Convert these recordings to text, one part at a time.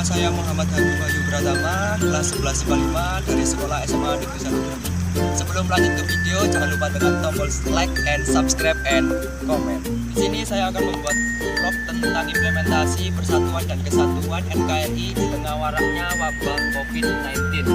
saya Muhammad Hadi Bayu Pratama, kelas 11 IPA 5 dari Sekolah SMA Negeri 1 Jambi. Sebelum lanjut ke video, jangan lupa tekan tombol like and subscribe and comment. Di sini saya akan membuat vlog tentang implementasi persatuan dan kesatuan NKRI di tengah waraknya wabah COVID-19.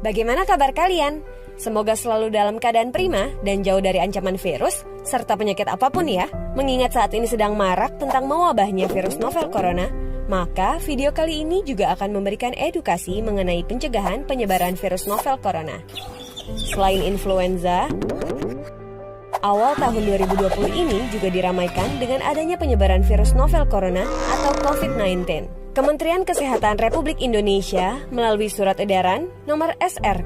Bagaimana kabar kalian? Semoga selalu dalam keadaan prima dan jauh dari ancaman virus serta penyakit apapun ya. Mengingat saat ini sedang marak tentang mewabahnya virus novel corona, maka video kali ini juga akan memberikan edukasi mengenai pencegahan penyebaran virus novel corona. Selain influenza, awal tahun 2020 ini juga diramaikan dengan adanya penyebaran virus novel corona atau COVID-19. Kementerian Kesehatan Republik Indonesia melalui surat edaran nomor SR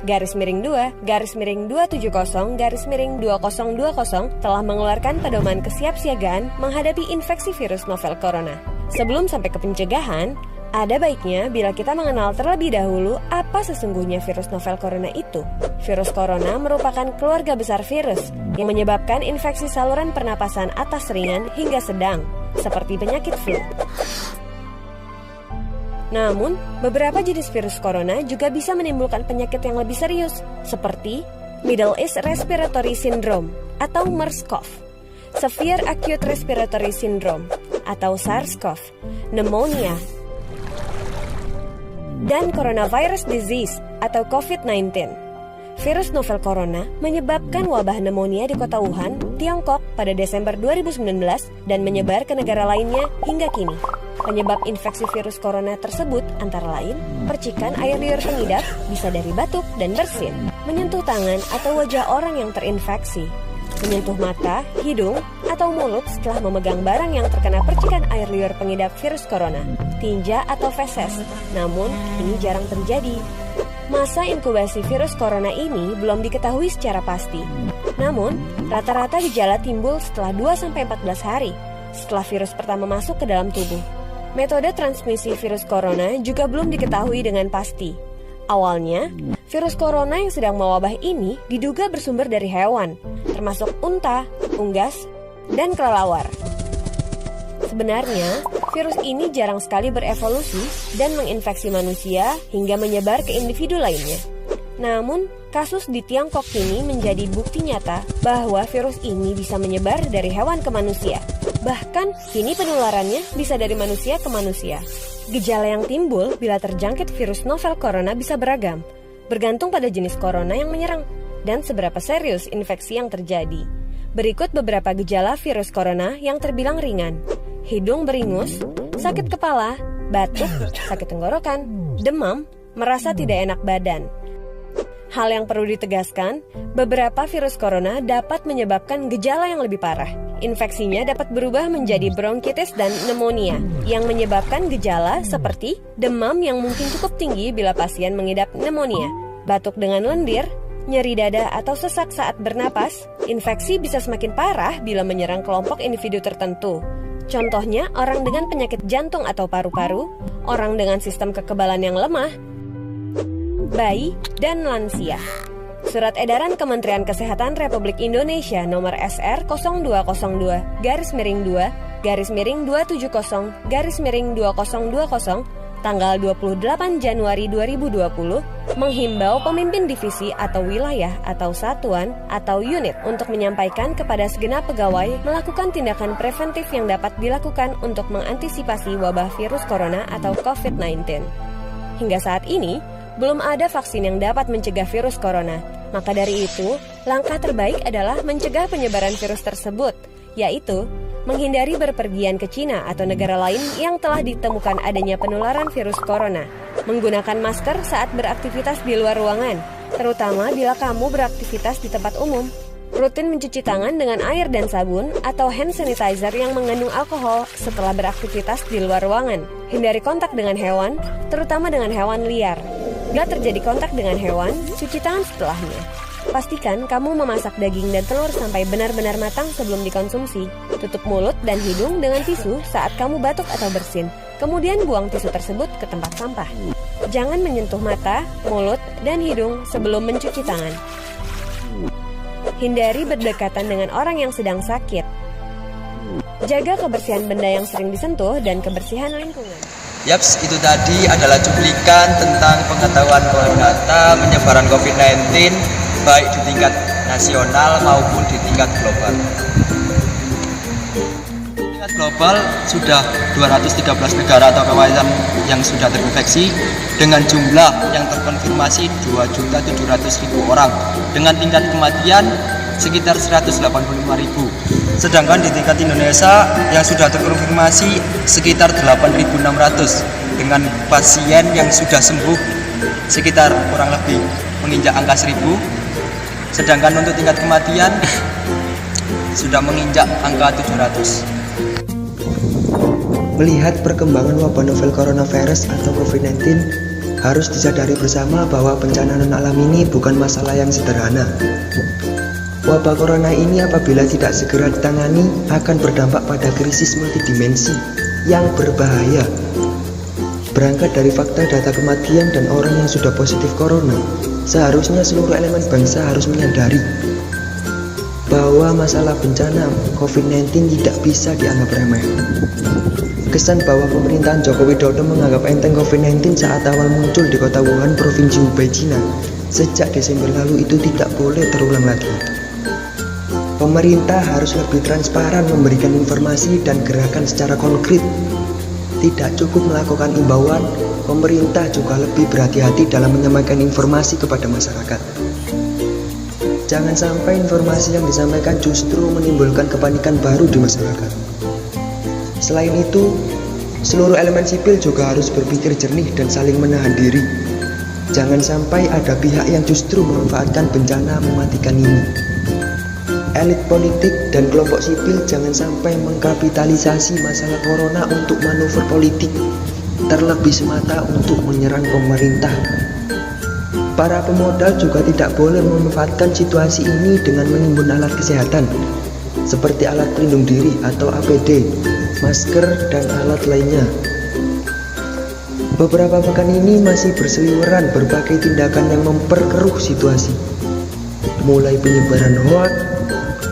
0202-2-270-2020 telah mengeluarkan pedoman kesiapsiagaan menghadapi infeksi virus novel corona. Sebelum sampai ke pencegahan, ada baiknya bila kita mengenal terlebih dahulu apa sesungguhnya virus novel corona itu. Virus corona merupakan keluarga besar virus yang menyebabkan infeksi saluran pernapasan atas ringan hingga sedang, seperti penyakit flu. Namun, beberapa jenis virus corona juga bisa menimbulkan penyakit yang lebih serius, seperti Middle East Respiratory Syndrome atau MERS-CoV, Severe Acute Respiratory Syndrome atau SARS-CoV, pneumonia, dan Coronavirus Disease atau COVID-19. Virus novel corona menyebabkan wabah pneumonia di kota Wuhan, Tiongkok pada Desember 2019 dan menyebar ke negara lainnya hingga kini. Penyebab infeksi virus corona tersebut antara lain percikan air liur pengidap bisa dari batuk dan bersin, menyentuh tangan atau wajah orang yang terinfeksi, menyentuh mata, hidung, atau mulut setelah memegang barang yang terkena percikan air liur pengidap virus corona, tinja atau feses. Namun, ini jarang terjadi. Masa inkubasi virus corona ini belum diketahui secara pasti. Namun, rata-rata gejala timbul setelah 2-14 hari setelah virus pertama masuk ke dalam tubuh. Metode transmisi virus corona juga belum diketahui dengan pasti. Awalnya, virus corona yang sedang mewabah ini diduga bersumber dari hewan, termasuk unta, unggas, dan kelelawar. Sebenarnya, virus ini jarang sekali berevolusi dan menginfeksi manusia hingga menyebar ke individu lainnya. Namun, kasus di Tiongkok ini menjadi bukti nyata bahwa virus ini bisa menyebar dari hewan ke manusia. Bahkan, kini penularannya bisa dari manusia ke manusia. Gejala yang timbul bila terjangkit virus novel corona bisa beragam, bergantung pada jenis corona yang menyerang dan seberapa serius infeksi yang terjadi. Berikut beberapa gejala virus corona yang terbilang ringan: hidung beringus, sakit kepala, batuk, sakit tenggorokan, demam, merasa tidak enak badan. Hal yang perlu ditegaskan, beberapa virus corona dapat menyebabkan gejala yang lebih parah. Infeksinya dapat berubah menjadi bronkitis dan pneumonia, yang menyebabkan gejala seperti demam yang mungkin cukup tinggi bila pasien mengidap pneumonia, batuk dengan lendir, nyeri dada atau sesak saat bernapas. Infeksi bisa semakin parah bila menyerang kelompok individu tertentu. Contohnya, orang dengan penyakit jantung atau paru-paru, orang dengan sistem kekebalan yang lemah, bayi, dan lansia. Surat edaran Kementerian Kesehatan Republik Indonesia nomor SR 0202-2-270-2020 tanggal 28 Januari 2020 menghimbau pemimpin divisi atau wilayah atau satuan atau unit untuk menyampaikan kepada segenap pegawai melakukan tindakan preventif yang dapat dilakukan untuk mengantisipasi wabah virus corona atau COVID-19. Hingga saat ini, belum ada vaksin yang dapat mencegah virus corona. Maka dari itu, langkah terbaik adalah mencegah penyebaran virus tersebut, yaitu menghindari berpergian ke Cina atau negara lain yang telah ditemukan adanya penularan virus corona, menggunakan masker saat beraktivitas di luar ruangan, terutama bila kamu beraktivitas di tempat umum, rutin mencuci tangan dengan air dan sabun atau hand sanitizer yang mengandung alkohol setelah beraktivitas di luar ruangan, hindari kontak dengan hewan, terutama dengan hewan liar. Bila terjadi kontak dengan hewan, cuci tangan setelahnya. Pastikan kamu memasak daging dan telur sampai benar-benar matang sebelum dikonsumsi. Tutup mulut dan hidung dengan tisu saat kamu batuk atau bersin. Kemudian buang tisu tersebut ke tempat sampah. Jangan menyentuh mata, mulut, dan hidung sebelum mencuci tangan. Hindari berdekatan dengan orang yang sedang sakit. Jaga kebersihan benda yang sering disentuh dan kebersihan lingkungan. Yaps, itu tadi adalah cuplikan tentang pengetahuan data penyebaran COVID-19 baik di tingkat nasional maupun di tingkat global. Di tingkat global sudah 213 negara atau kawasan yang sudah terinfeksi dengan jumlah yang terkonfirmasi 2.700.000 orang dengan tingkat kematian sekitar 185.000. Sedangkan di tingkat Indonesia yang sudah terkonfirmasi sekitar 8.600 dengan pasien yang sudah sembuh sekitar kurang lebih menginjak angka 1.000. Sedangkan untuk tingkat kematian sudah menginjak angka 700. Melihat perkembangan wabah novel coronavirus atau COVID-19, harus disadari bersama bahwa bencana non-alam ini bukan masalah yang sederhana. Wabah corona ini apabila tidak segera ditangani akan berdampak pada krisis multidimensi yang berbahaya. Berangkat dari fakta data kematian dan orang yang sudah positif corona, seharusnya seluruh elemen bangsa harus menyadari bahwa masalah bencana COVID-19 tidak bisa dianggap remeh. Kesan bahwa pemerintahan Joko Widodo menganggap enteng COVID-19 saat awal muncul di kota Wuhan, Provinsi Hubei, China sejak Desember lalu itu tidak boleh terulang lagi. Pemerintah harus lebih transparan memberikan informasi dan gerakan secara konkret. Tidak cukup melakukan imbauan, pemerintah juga lebih berhati-hati dalam menyampaikan informasi kepada masyarakat. Jangan sampai informasi yang disampaikan justru menimbulkan kepanikan baru di masyarakat. Selain itu, seluruh elemen sipil juga harus berpikir jernih dan saling menahan diri. Jangan sampai ada pihak yang justru memanfaatkan bencana mematikan ini. Elit politik dan kelompok sipil jangan sampai mengkapitalisasi masalah corona untuk manuver politik, terlebih semata untuk menyerang pemerintah. Para pemodal juga tidak boleh memanfaatkan situasi ini dengan menimbun alat kesehatan, seperti alat pelindung diri atau APD, masker, dan alat lainnya. Beberapa pekan ini masih berseliweran berbagai tindakan yang memperkeruh situasi, mulai penyebaran hoak,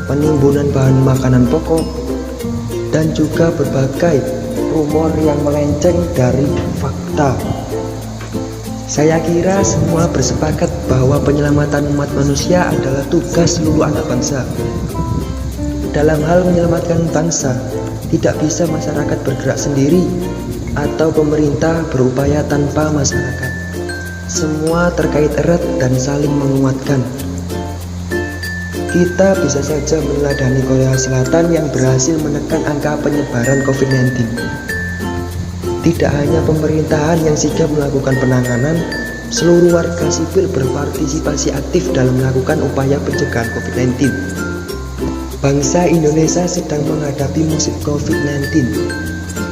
penimbunan bahan makanan pokok, dan juga berbagai rumor yang melenceng dari fakta. Saya kira semua bersepakat bahwa penyelamatan umat manusia adalah tugas seluruh anak bangsa. Dalam hal menyelamatkan bangsa, tidak bisa masyarakat bergerak sendiri atau pemerintah berupaya tanpa masyarakat. Semua terkait erat dan saling menguatkan. Kita bisa saja meneladani Korea Selatan yang berhasil menekan angka penyebaran COVID-19. Tidak hanya pemerintahan yang sigap melakukan penanganan, seluruh warga sipil berpartisipasi aktif dalam melakukan upaya pencegahan COVID-19. Bangsa Indonesia sedang menghadapi musim COVID-19.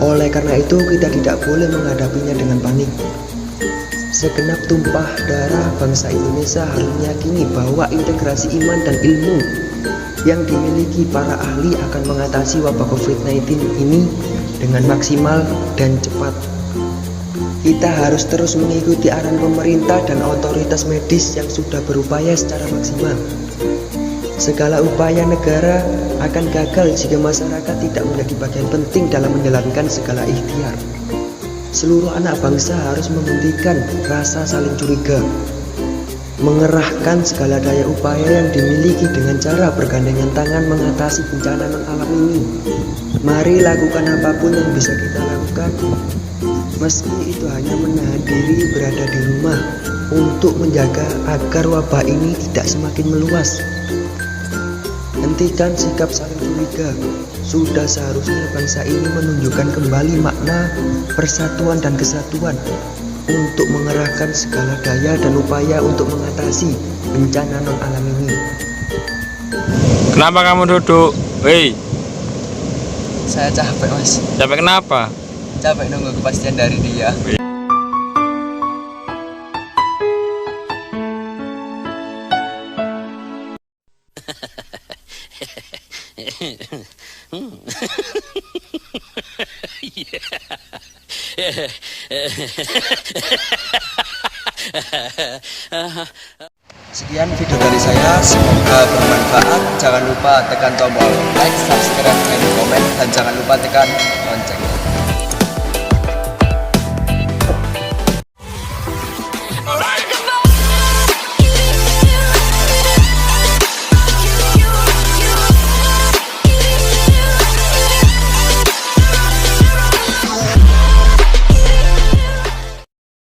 Oleh karena itu, kita tidak boleh menghadapinya dengan panik. Segenap tumpah darah bangsa Indonesia harus meyakini bahwa integrasi iman dan ilmu yang dimiliki para ahli akan mengatasi wabah COVID-19 ini dengan maksimal dan cepat. Kita harus terus mengikuti arahan pemerintah dan otoritas medis yang sudah berupaya secara maksimal. Segala upaya negara akan gagal jika masyarakat tidak menjadi bagian penting dalam menjalankan segala ikhtiar. Seluruh anak bangsa harus menghentikan rasa saling curiga, mengerahkan segala daya upaya yang dimiliki dengan cara bergandengan tangan mengatasi bencana non-alam ini. Mari lakukan apapun yang bisa kita lakukan, meski itu hanya menahan diri berada di rumah untuk menjaga agar wabah ini tidak semakin meluas. Hentikan sikap saling curiga. Sudah seharusnya bangsa ini menunjukkan kembali makna persatuan dan kesatuan untuk mengerahkan segala daya dan upaya untuk mengatasi bencana non-alam ini. Kenapa kamu duduk? Hei, Saya capek, Mas. capek kenapa? Capek nunggu kepastian dari dia. Sekian video dari saya, semoga bermanfaat. Jangan lupa tekan tombol like, subscribe, dan komen, dan jangan lupa tekan lonceng.